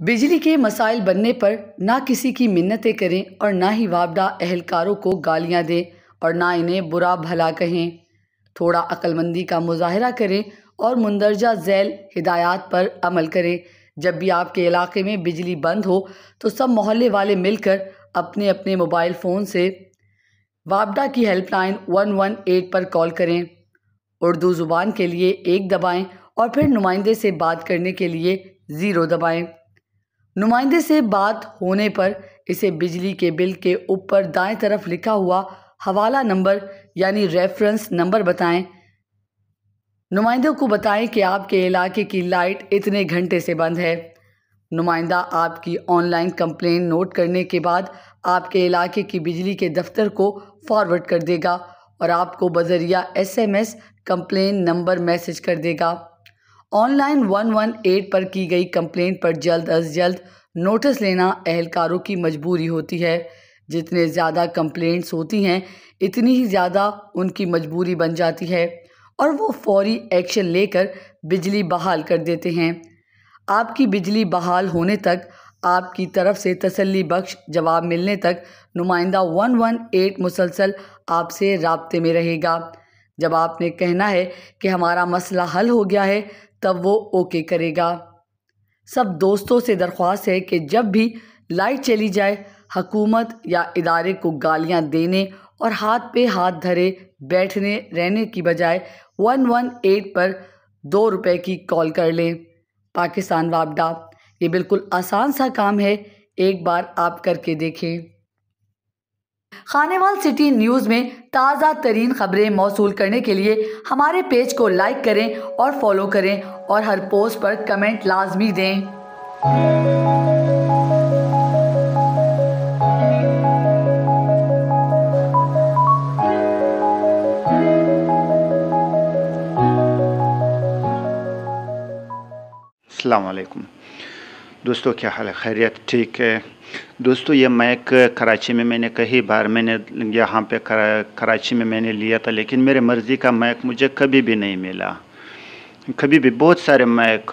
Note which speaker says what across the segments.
Speaker 1: बिजली के मसाइल बनने पर ना किसी की मिन्नतें करें और ना ही वापडा एहलकारों को गालियां दें और ना इन्हें बुरा भला कहें। थोड़ा अक्लमंदी का मुजाहरा करें और मुंदरजा झैल हिदायत पर अमल करें। जब भी आपके इलाके में बिजली बंद हो तो सब मोहल्ले वाले मिलकर अपने अपने मोबाइल फ़ोन से वापडा की हेल्पलाइन 118 पर कॉल करें। उर्दू ज़ुबान के लिए 1 दबाएं और फिर नुमाइंदे से बात करने के लिए 0 दबाएं। नुमाइंदे से बात होने पर इसे बिजली के बिल के ऊपर दाएं तरफ लिखा हुआ हवाला नंबर यानी रेफरेंस नंबर बताएं। नुमाइंदे को बताएं कि आपके इलाके की लाइट इतने घंटे से बंद है। नुमाइंदा आपकी ऑनलाइन कंप्लेंट नोट करने के बाद आपके इलाके की बिजली के दफ्तर को फॉरवर्ड कर देगा और आपको बजरिया SMS कंप्लेंट नंबर मैसेज कर देगा। ऑनलाइन 118 पर की गई कंप्लेंट पर जल्द अज जल्द नोटिस लेना एहलकारों की मजबूरी होती है। जितने ज़्यादा कंप्लेंट्स होती हैं इतनी ही ज़्यादा उनकी मजबूरी बन जाती है और वो फौरी एक्शन लेकर बिजली बहाल कर देते हैं। आपकी बिजली बहाल होने तक, आपकी तरफ से तसल्ली बख्श जवाब मिलने तक नुमाइंदा 118 मुसलसल आपसे राब्ते में रहेगा। जब आपने कहना है कि हमारा मसला हल हो गया है तब वो ओके करेगा। सब दोस्तों से दरख्वास्त है कि जब भी लाइट चली जाए हुकूमत या इदारे को गालियां देने और हाथ पे हाथ धरे बैठने रहने की बजाय 118 पर 2 रुपए की कॉल कर लें। पाकिस्तान वापडा, ये बिल्कुल आसान सा काम है, एक बार आप करके देखें। खानेवाल सिटी न्यूज़ में ताज़ा तरीन खबरें मौसूल करने के लिए हमारे पेज को लाइक करें और फॉलो करें और हर पोस्ट पर कमेंट लाजमी दें।
Speaker 2: अस्सलाम वालेकुम दोस्तों, क्या हाल है? खैरियत? ठीक है दोस्तों, ये मैक कराची में मैंने कई बार यहाँ पे कराची में मैंने लिया था, लेकिन मेरे मर्ज़ी का मैक मुझे कभी भी नहीं मिला। कभी भी बहुत सारे मैक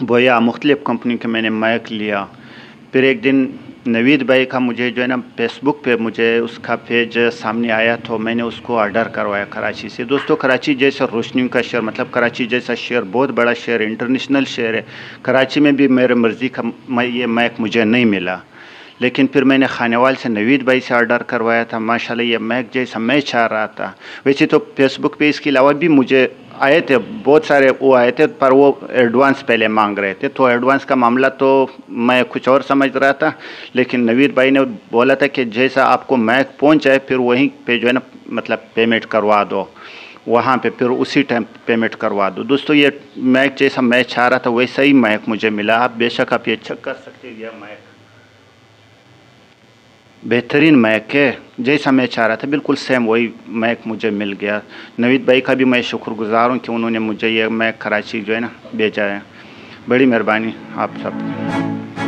Speaker 2: बोया मुख्तलिफ़ कंपनी के मैंने मैक लिया। फिर एक दिन नवीद भाई का मुझे जो है ना फेसबुक पे मुझे उसका पेज सामने आया तो मैंने उसको ऑर्डर करवाया कराची से। दोस्तों, कराची जैसा रोशनी का शहर, मतलब कराची जैसा शहर बहुत बड़ा शहर है, इंटरनेशनल शहर है। कराची में भी मेरे मर्ज़ी का ये मैक मुझे नहीं मिला, लेकिन फिर मैंने खानेवाल से नवीद भाई से ऑर्डर करवाया था। माशाल्लाह ये मैक जैसा मैं चाह रहा था। वैसे तो फेसबुक पे इसके अलावा भी मुझे आए थे, बहुत सारे वो आए थे, पर वो एडवांस पहले मांग रहे थे, तो एडवांस का मामला तो मैं कुछ और समझ रहा था। लेकिन नवीद भाई ने बोला था कि जैसा आपको मैक पहुंच जाए फिर वहीं पे जो है ना मतलब पेमेंट करवा दो, वहाँ पे फिर उसी टाइम पेमेंट करवा दो। दोस्तों, ये मैक जैसा मैं चाह रहा था वैसा ही मैक मुझे मिला। आप बेशक आप ये चेक कर सकते हैं, यह मैक बेहतरीन मैक है, जैसा मैं चाह रहा था बिल्कुल सेम वही मैक मुझे मिल गया। नवीद भाई का भी मैं शुक्रगुजार हूँ कि उन्होंने मुझे ये मैक कराची जो है ना भेजा है। बड़ी मेहरबानी आप सब।